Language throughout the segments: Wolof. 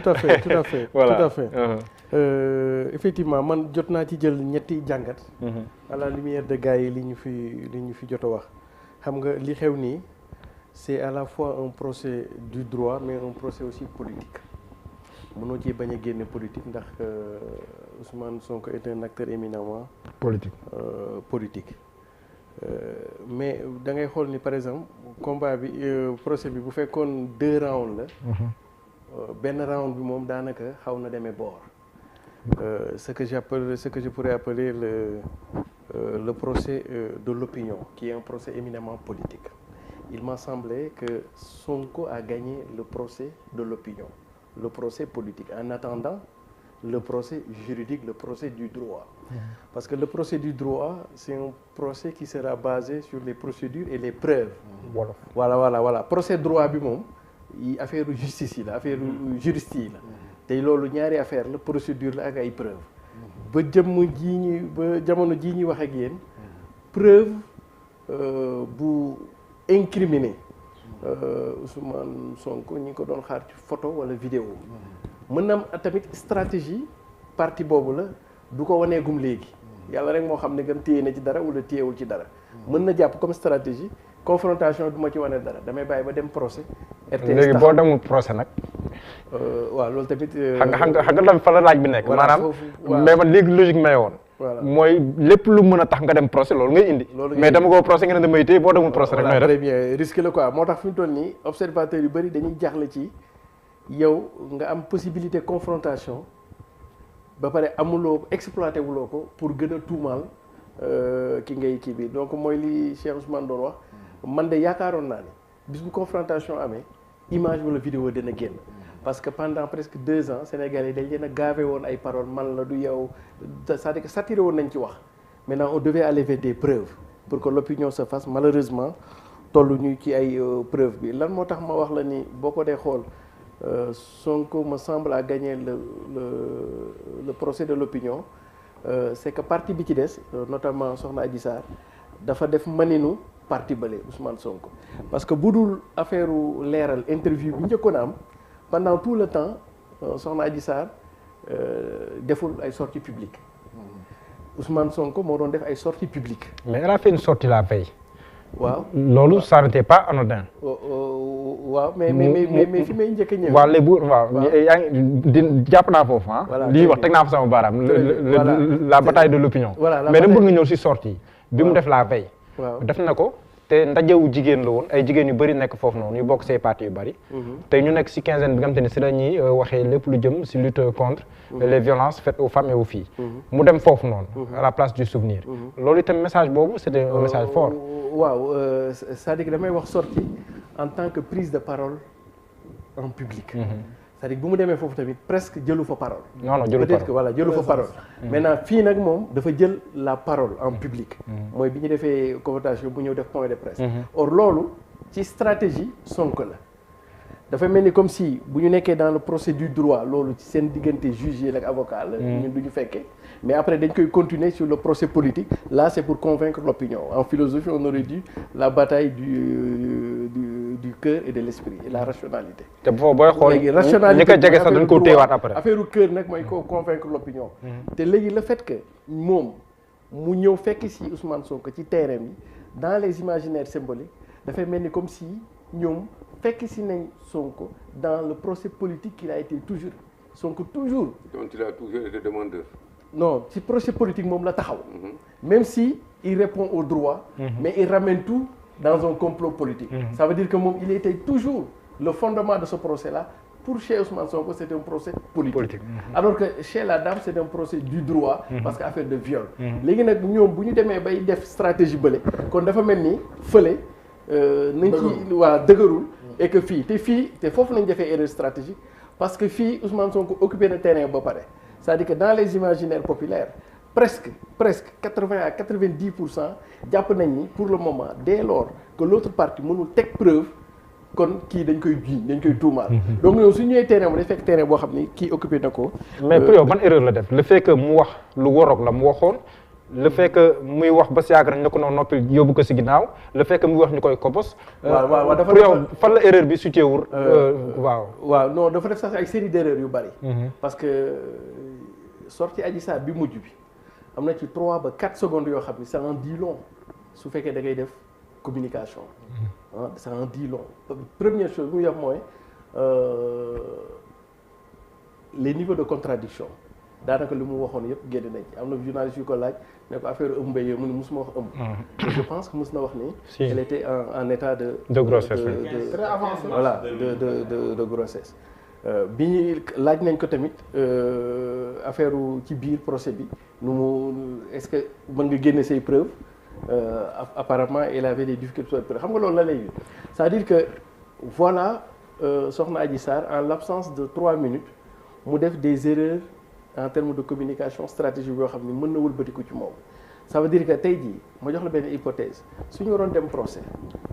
tout à fait tout à fait voilà tout à fait. Effectivement man jot naa ci jël ñetti jàngat. à la lumière de gars yi li ñu fi jot a wax. xam nga li xew nii c'est à la fois un procès du droit mais un procès aussi politique. mënoo ci bañ a génne politique ndax Ousmane Sonko est un acteur éminemment politique. Mais da ngay xool ni par exemple combat bi procès bi bu fekkoon 2 rounds la. benn round bi moom daanaka xaw na demee boor. Ce que je pourrais appeler le procès de l'opinion, qui est un procès éminemment politique. Il m'a semblé que Sonko a gagné le procès de l'opinion, le procès politique, en attendant le procès juridique, le procès du droit. Parce que le procès du droit, c'est un procès qui sera basé sur les procédures et les preuves. Voilà. Procès droit bi moom affaire justice yi la affaire juriste yi la. te loolu ñaari affaire la procédure la ak ay preuve ba jamono jii ñuy wax ak yéen preuve bu incriminé Ousmane Sonko ñi ko doon xaar ci photo wala vidéo mën na am tamit stratégie parti boobu la du ko waneegum léegi yàlla rek moo xam ne gam téye na ci dara wala téyewul ci dara mën na jàpp comme stratégie confrontation du ma ci wane dara damay bàyyi ba dem procès. RTS léegi boo demul procès nag. waaw loolu tamit. xam nga fa la laaj bi nekk. maanaam mais man léegi logique may woon. mooy lépp lu mën a tax nga dem procès loolu ngay indi. mais dama ko procès nga ne damay téye boo demul procès rek. très bien risque la quoi moo tax fi mu toll nii observateurs yu bëri dañuy jaaxle ci yow nga am possibilité confrontation ba pare amuloo exploité wuloo ko pour gën a tuumaal kii bi donc mooy li Cheikh Ousmane doon wax. man de yaakaaroon naa ne bis bu confrontation amee image wala vidéo dina génn parce que pendant presque 2 ans Sénégalais dañ leen a gavé woon ay paroles man la du yow c'est-à-dire que saturé woon nañ ci wax maintenant on devait aller vers des preuves pour que l'opinion se fasse malheureusement tollu ñu ci ay preuves bi lan moo tax ma wax la ni boo ko dee xool Sonko me semble a gagné le procès de l'opinion c'est que parti bi ci des notamment Soxna Adji Sarr dafa def maninu parti bële Ousmane Sonko parce que bu dul affaire leeral interview bi njëkkoon a am pendant tout le temps Soxna Adji Sarr deful ay sorties publiques Ousmane Sonko moo doon def ay sorties publiques. mais elle a fait une sortie la veille. waaw loolu ça n'était pas anodin. waaw mais fi may njëkk a ñëw. waaw léegi yaa ngi jàpp naa foofu ah. lii wax teg naa fa sama baaraam. la bataille de l'opinion. mais dama bëgg nga ñëw si sortie bi mu def la veille. def na ko te ndajewu jigéen la woon ay jigéen yu bëri nekk foofu noonu ñu bokk say parti yu bëri. te ñu nekk si quinzaine bi nga xamante ne si la ñuy waxee lépp lu jëm si lutte contre les violences faites aux femmes et aux filles. mu dem foofu noonu. à la place du souvenir. loolu itam message boobu c'était un message fort. waaw c'est-à-dire que damay wax sortie en tant que prise de parole en public. c'est-à-dire bu mu demee foofu tamit presque jëlu fa parole. non jëlu peut-être que voilà jëlu fa parole. maintenant fii nag moom dafa jël la parole en public. mooy bi ñu defee convocation bu ñëw def point de presse. or loolu ci stratégie Sonko la. dafa mel ni comme si bu ñu nekkee dans le procès du droit loolu ci seen diggante juge yi ak avocat la. ñun du ñu fekkee mais après dañ koy continuer sur le procès politique là c'est pour convaincre l'opinion en philosophie on aurait dit la bataille du cœur et de l'esprit et la rationalité. te booy xool léegi rationalité ñi ko jege sax dañ ko téyewaat après. affaire u cœur nag mooy ko convaincre l'opinion. te léegi le fait que moom mu ñëw fekk si Ousmane Sonko ci terrain bi dans les imaginaires symboliques dafay mel ni comme si ñoom fekk si nañ Sonko dans le procès politique qu'il a été toujours Sonko toujours. donc il a toujours été demandeur. non ci procès politique moom la taxaw. même si il répond au droit. mais il ramène tout dans un complot politique. Ça veut dire que moom il était toujours le fondement de ce procès-là pour chez Ousmane Sonko c'est un procès politique. Alors que chez la dame c'est un procès du droit. parce que affaire de viol. léegi nag ñoom bu ñu demee bay def stratégie bële kon dafa mel ni fële. nañ ci waa dëgërul. et que fii te foofu nañ defee erreur stratégique parce que fii Ousmane Sonko occupé na terrain ba pare. c'est-à-dire que dans les imaginaires populaires presque 80 à 90% jàpp nañ ni pour le moment dès lors que l'autre partie mënul teg preuve kon kii dañ koy jiiñ dañ koy tuumaal. donc ñoom su ñëwee terrain day fekk terrain boo xam ni kii occupé na ko. mais pour yow ban erreur la def le fait que mu wax lu waroog la mu waxoon le fait que muy wax ba si yàgg rek ne ko noonu noppi yóbbu ko si ginnaaw le fait que muy wax ñu koy kopos. waaw dafa pour yow fan la erreur bi situé wul. waaw non dafa def sax ay série d'erreurs yu bari. parce que sortie Adji Sarr bi mujj bi am na ci 3 ba 4 secondes yoo xam ni ça en dit long su fekkee da ngay def communication. ça en dit long première chose muy def mooy les niveaux de contradiction daanaka li mu waxoon yëpp génn nañ ci am na journaliste yu ko laaj ne ko affaire ëmb mbéy mu ne musuma wax ëmb. je pense que mus na wax ni. elle était en état de grossesse. très avancé voilà de grossesse. bi ñu laaj nañ ko tamit affaire ci biir procès bi nu mu est-ce que mën nga génne say preuves apparemment elle avait des difficultés sur xam nga loolu la lay c'est-à-dire que voilà soxna Adji Sarr en l'absence de 3 minutes mu def des erreurs en termes de communication stratégique yoo xam ni mën na wëlbatiku ci moom. ça veut dire que tey jii ma jox la benn hypothèse su ñu waroon dem procès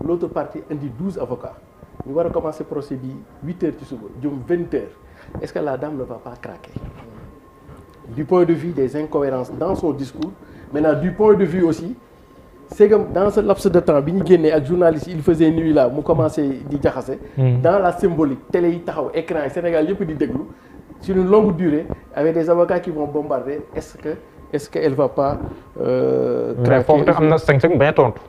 l'autre partie indi 12 avocats ñu war a commencer procès bi 8 heures ci suba jëm 20 heures est-ce que la dame ne va pas craquer du point de vue des incohérences dans son discours maintenant du point de vue aussi c'est que dans ce laps de temps bi ñu génnee ak journaliste il faisait nuit là mu commencé di jaxase dans la symbolique télé yi taxaw écran yi Sénégal yëpp di déglu sur une longue durée avec des avocats qui vont bombarder est-ce que elle va pas mais foofu tam am na sañ-sañ bañ a tontu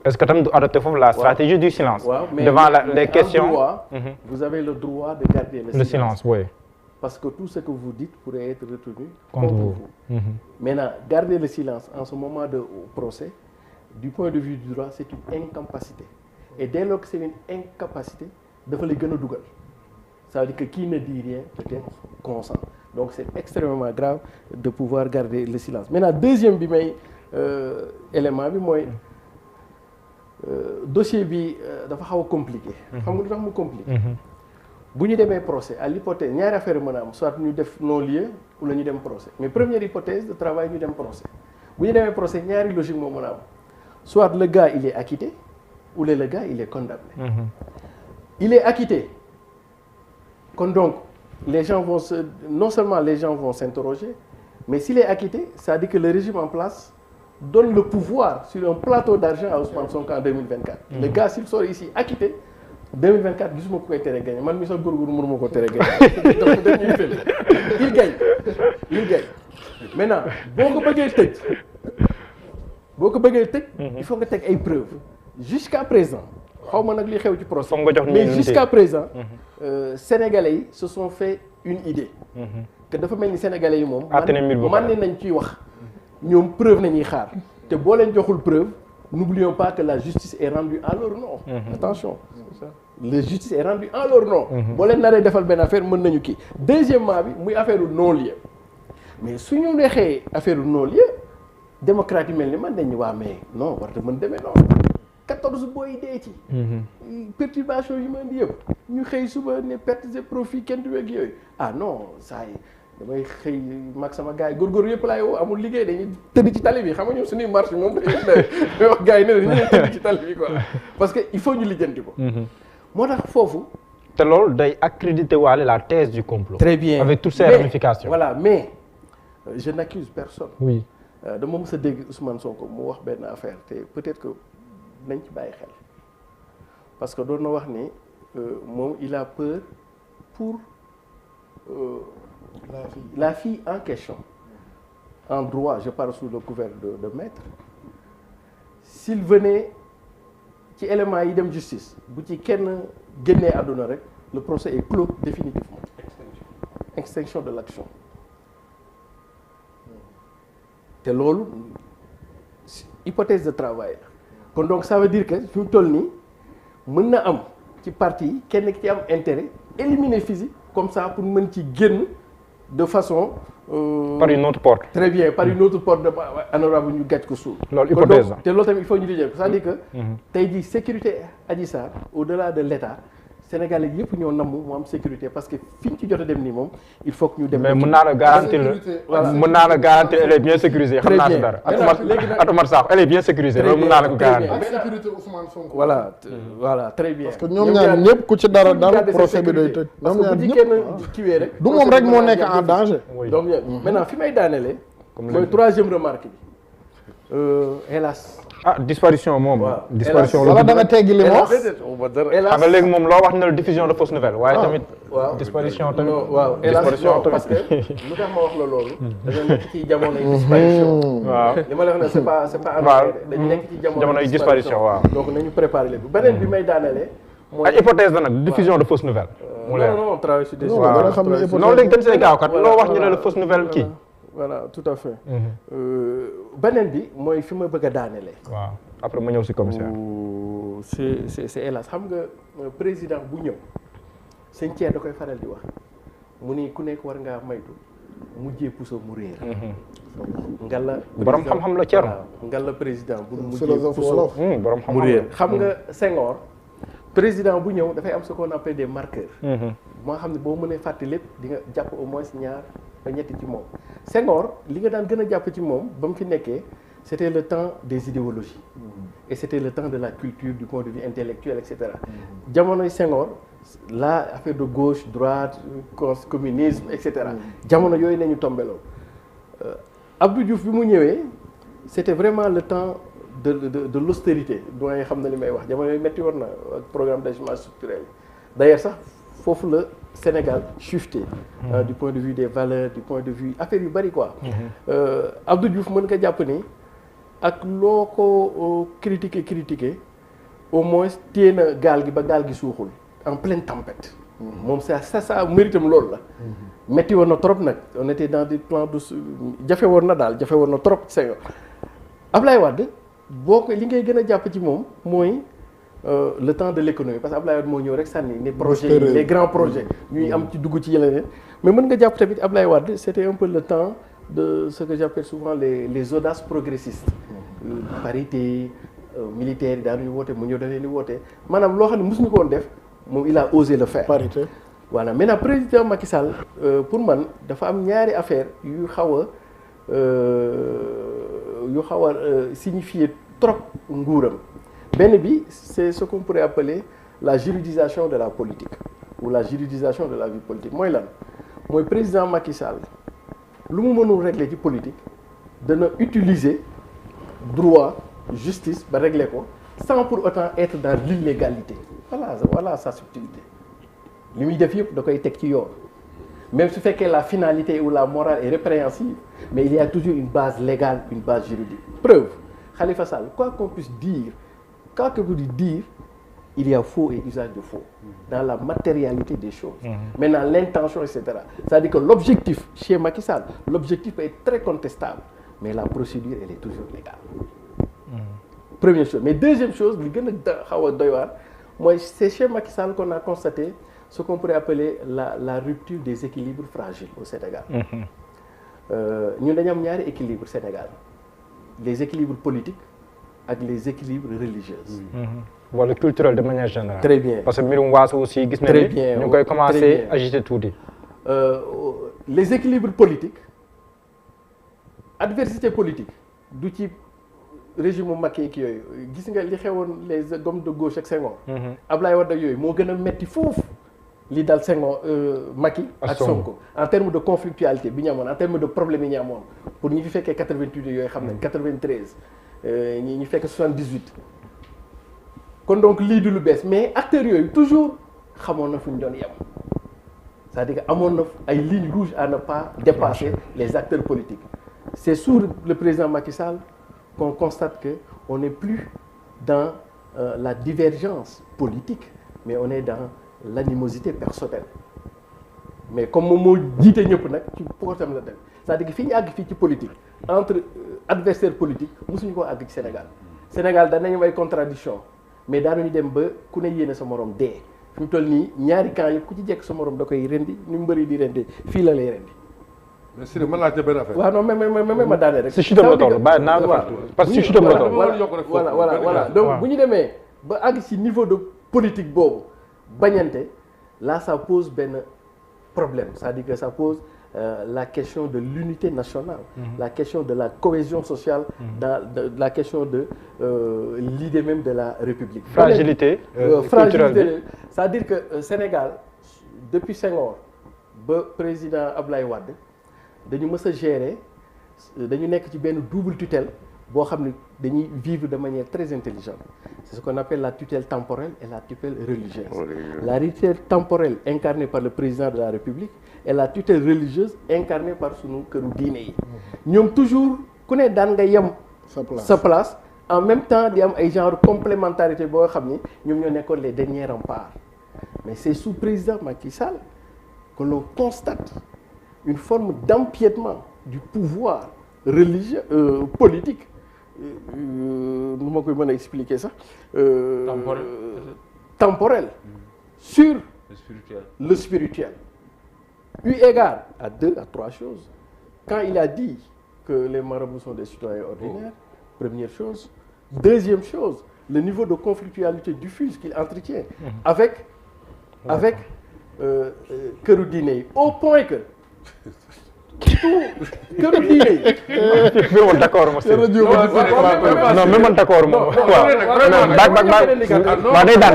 est-ce que tam du adopté foofu la stratégie du silence devant les questions vous avez le droit de garder le silence oui parce que tout ce que vous dites pourrait être retenu contre vous. Maintenant garder le silence en ce moment de procès du point de vue du droit c'est une incapacité et dès lors que c'est une incapacité dafa lay gën a dugal ça veut dire que qui ne dit rien peut-être consent donc c'est extrêmement grave de pouvoir garder le silence maintenant deuxième bi may élément bi mooy dossier bi dafa xaw a compliqué xam nga lu tax mu compliqué bu ñu demee procès à l'hypothèse ñaari affaire mën a am soit ñu def non-lieu wala ñu dem procès mais première hypothèse de travail ñu dem procès bu ñu demee procès ñaari logique moo mën a am soit le gars il est acquitté ou le gars il est condamné il est acquitté kon donc les gens vont non seulement les gens vont s'interroger mais s'il est acquitté ça dit que le régime en place donne le pouvoir sur un plateau d'argent à Ousmane Sonko en 2024 le gars s'il sort ici acquitté 2024 gisuma ko koy tere gagné man mi sax góorgóorlu mënuma ko tere gagné donc dañuy fel il gagne maintenant boo ko bëggee tëj il faut nga teg ay preuves jusqu'à présent xaw ma nag li xew ci procès mais jusqu'à présent sénégalais yi se sont fait une idée que dafa mel ni sénégalais yi moom man nañ ciy wax ñoom preuve nañuy xaar te boo leen joxul preuve n'oublions pas que la justice est rendue en leur nom attention la justice est rendue en leur nom boo leen naree defal benn affaire mën nañu kii deuxièmement bi muy affaire non-lieu mais suñu neexee affaire non-lieu démocrate yi mel ni man dañu waa mais non war te mën demee noonu 14 booy dee ci perturbation yi ma indi yëpp ñu xëy suba ne pertes et profits kenn du wegg yooyu ah non saa yi damay xëy mag sama gars yi góorgóor yëpp laay woo amul liggéey dañuy tëdd ci tali bi xam nga ñoom suñuy marché moom dañuy wax gars yi ne dañuy tëdd ci tali bi quoi parce que il faut ñu lijjanti ko moo tax foofu te loolu day accréditer waale la thèse du complot très bien avec toutes ses ramifications voilà mais je n'accuse personne oui dama mës a dégg Ousmane Sonko mu wax benn affaire te peut-être que nañ ci bàyyi xel parce que doon na wax ni moom il a peur pour la fille en question en droit je parle sous le couvert de maître s'il venait ci éléments yi dem justice bu ci kenn génnee àdduna rek le procès est clos définitivement extinction de l'action te loolu hypothèse de travail la kon donc ça veut dire que fi mu toll nii mën na am ci parti yi kenn ki ci am intérêt éliminer physique comme ça pour mën ci génn de façon par une autre porte très bien par une autre porte de honorable ñu gàcc ko suul loolu hypothèse te loolu tamit il faut ñu lijjee ko c'est-à-dire que tey jii sécurité Adji Sarr au-delà de l'État Sénégalais yëpp ñoo namm mu am sécurité parce que fi ñu ci jot a dem nii moom il faut que ñu dem. mais mën naa la garantir mën naa la garantir elle est bien sécurisée. xam naa si dara Atoumata Sakho elle est bien sécurisée. loolu mën naa la ko garantir. ak sécurité Ousmane Sonko. voilà très bien. parce que ñoom ñaar ñëpp ku ci dara procès bi day tëj. ñoom ñaar ñëpp kiiwee rek. du moom rek moo nekk en danger. donc maintenant fi may daanelee mooy troisième remarque bi hélas. disparition moom. waaw disparition wala da nga teggi li ma wax. hélas xam nga léegi moom loo wax ne la diffusion de fausses nouvelles. waaye tamit. waaw disparition tamit. waaw hélas non parce que lu tax ma wax la loolu. dañoo nekk ci jamonoy disparition. waaw li ma la wax ne c'est pas waaw dañu nekk ci jamonoy disparition waaw. donc nañu préparer léegi beneen bi may daanelee. mooy ay hypothèse la nag diffusion de fausses nouvelles. mu leer non on travaille sur des non léegi dañ see gaaw kat loo wax ñu ne la fausse nouvelle kii. voilà tout à fait. beneen bi mooy fi ma bëgg a daanelee. waaw après ma ñëw si commissaire. c'est hélas xam nga président bu ñëw sëñ Thier da koy faral di wax mu ni ku nekk war ngaa maytu mujjee puso mu réer. ngalla borom xam-xam la Thierno. ngalla président bu mujjee philosophe puso wolof. borom xam-xam mu réer xam nga Senghor président bu ñëw dafay am ce qu'on appelle des marqueurs. moo xam ne boo mënee fàtte lépp di nga jàpp au moins ñaar ba ñetti ci moom. Senghor li nga daan gën a jàpp ci moom ba mu fi nekkee c'était le temps des idéologies. et c'était le temps de la culture du point de vue intellectuel et cetera. jamonoy Senghor la affaire de gauche droite communisme et cetera. jamono yooyu nañu tombeloo Abdou Diouf bi mu ñëwee c'était vraiment le temps de l'austérité doyen xam na li may wax jamono yooyu metti woon na ak programme d'ajustement structurel d'ailleurs sax foofu la Sénégal chuté du point de vue des valeurs du point de vue affaire yu bari quoi. Abdou Diouf mën nga jàpp ni ak loo ko critiquer au moins téye na gaal gi ba gaal gi suuxul en pleine tempête. moom ça méritam loolu la. metti woon na trop nag on était dans des plans de jafe woon na daal jafe woon na trop Senghor. Ablaye Wade boo ko li ngay gën a jàpp ci moom mooy le temps de l'économie parce que Ablaye Wade moo ñëw rek sànni les projets les grands projets ñuy am ci dugg ci yeneen mais mën nga jàpp tamit Ablaye Wade c'était un peu le temps de ce que j'appelle souvent les audaces progressistes. parité militaire yi daanuñu woote mu ñëw da leen di woote maanaam loo xam ne mosuñu ko woon def moom il a osé le faire. parité. voilà maintenant président Macky Sall pour man dafa am ñaari affaire yu xaw a signifier trop nguuram benn bi c'est ce qu'on pourrait appeler la juridisation de la politique ou la juridisation de la vie politique mooy lan mooy président Macky Sall lu mu mënul régler ci politique dana utiliser droit justice ba régler ko sans pour autant être dans l'illégalité voilà sa subtilité li muy def yëpp da koy teg ci yoon même su fekkee la finalité ou la morale est répréhensible mais il y a toujours une base légale une base juridique preuve Khalifa Sall quoi qu'on puisse dire quoi que vous dire il y a faux et usage de faux dans la matérialité des choses. Maintenant l'intention etc. C'est-à-dire que l'objectif chez Macky Sall l'objectif est très contestable mais la procédure elle est toujours légale. Première chose mais deuxième chose li gën a xaw a doy waar mooy c'est chez Macky Sall qu'on a constaté ce qu'on pourrait appeler la rupture des équilibres fragiles au Sénégal. ñun dañu am ñaari équilibre Sénégal les équilibres politiques ak les équilibres religieux. wala culturel de manière générale. Très bien parce que mbirum waasu aussi gis nañu ni ñu ngi koy commencer agiter tuuti. les équilibres politiques adversité politique du ci régime Macky ki yooyu gis nga li xewoon les hommes de gauche ak Senghor. Ablaye Wade ak yooyu moo gën a metti foofu li dal Senghor Macky ak Sonko en termes de conflictualité bi ñu amoon en termes de problème yi ñu amoon pour ñi fi fekkee 88 yooyu xam nañ 93 ñi ñu fekk 78 kon donc lii du lu bees mais acteurs yooyu toujours xamoon na fu ñu doon yem c'est-à-dire que amoon na ay lignes rouges à ne pas dépasser les acteurs politiques c'est sous le président Macky Sall qu'on constate que on n'est plus dans la divergence politique mais on est dans l'animosité personnelle mais comme moom moo jiite ñëpp nag ci pootam la dem c'est-à-dire que fii ñu àgg fii ci politique entre adversaires politiques mosuñu koo àgg ci Sénégal danañu am ay contradiction mais daanuñu dem ba ku ne yéene sa morom dee fi mu toll nii ñaari camp yëpp ku ci jekk sa morom da koy rendi ni mu bëri di rendi fii la lay rendi. mais si mën naa benn affaire. waaw non mais ma daane rek. si chutam la toll bàyyi naa parce que si chutam la toll. voilà donc bu ñu demee ba àgg ci niveau de politique boobu bañante là ça pose benn problème c'est-à-dire que ça pose la question de l'unité nationale. La question de la cohésion sociale. La question de l'idée même de la République. Fragilité culturelle. C'est-à-dire que Sénégal depuis Senghor ba président Ablaye Wade dañu mës a gérer dañu nekk ci benn double tutelle boo xam ne dañuy vivre de manière très intelligente. C'est ce qu'on appelle la tutelle temporelle et la tutelle religieuse. La tutelle temporelle incarnée par le président de la République et la tutelle religieuse incarnée par sunu këru diine yi. ñoom toujours ku ne daan nga yem sa place en même temps di am ay genre complémentarité boo xam ni ñoom ñoo nekkoon les derniers remparts. Mais c'est sous président Macky Sall que l'on constate une forme d'empiètement du pouvoir religieux, politique. Nu ma koy mën a expliquer sax. Temporel. Sur le spirituel. Eu égard à 2 à 3 choses. Quand il a dit que les marabouts sont des citoyens ordinaires, première chose. Deuxième chose, le niveau de conflictualité diffuse qu'il entretient avec këru diine yi au point que tout këru diine yi. mais man d'accord ma si. non mais man d'accord ma. waaw day daal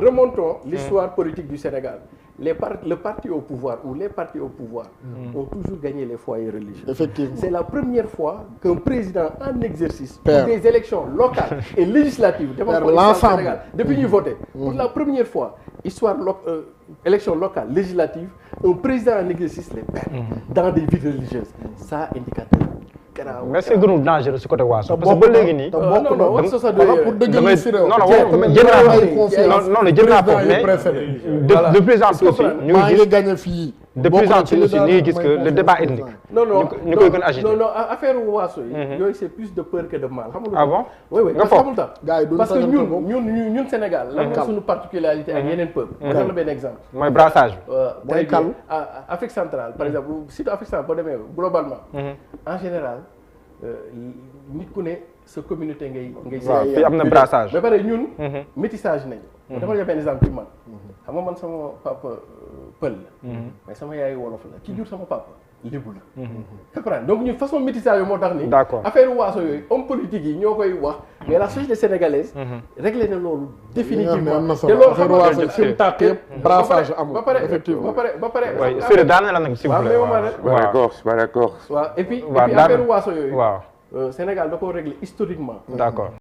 remontons l'histoire politique du Sénégal. Le parti au pouvoir ou les partis au pouvoir ont toujours gagné les foyers religieux. Effectivement. C'est la première fois qu'un président en exercice pour des élections locales et législatives l'ensemble depuis ñuy voté pour la première fois élection locale législative un président en exercice les perd dans des villes religieuses. Ça indicateur garaaw. mais c'est gënul dangereux si côté waaso parce que ba léegi nii. non wax sa pour dëgg si réew. non jël naa foofu mais de plus en plus aussi ñu ngi gis gagné fii. de plus en plus aussi ñu ngi gis que le débat ethnique. ñu koy gën a agité. non affaire waaso yi. yooyu c'est plus de peur que de mal. xam nga ah bon oui nga foog parce que ñun Sénégal. lan mooy suñu particularité ak yeneen peuple. jox la benn exemple. mooy brassage bi. très bien Afrique centrale par exemple surtout Afrique centrale boo demee globalement. en général nit ku ne sa communauté ngay. waaw fii am na brassage. ba pare ñun. métissage nañu. dama la benn exemple ci man. xam nga man sama papa pël la. mais sama yaay wolof la ki jur sama papa lébu la. comprendre donc ñun façon métissage yooyu moo tax ni. d'accord affaire waaso yooyu homme politique yi ñoo koy wax mais la société sénégalaise. réglé na loolu définitivement. te loolu xam nga fi mu tàkk yëpp brassage amul. effectivement ba pare. waaw Séré daanaka la nag s'il vous plaît. waaw d'accord. waaw et puis affaire waaso yooyu. waaw Sénégal da koo réglé historiquement. d'accord.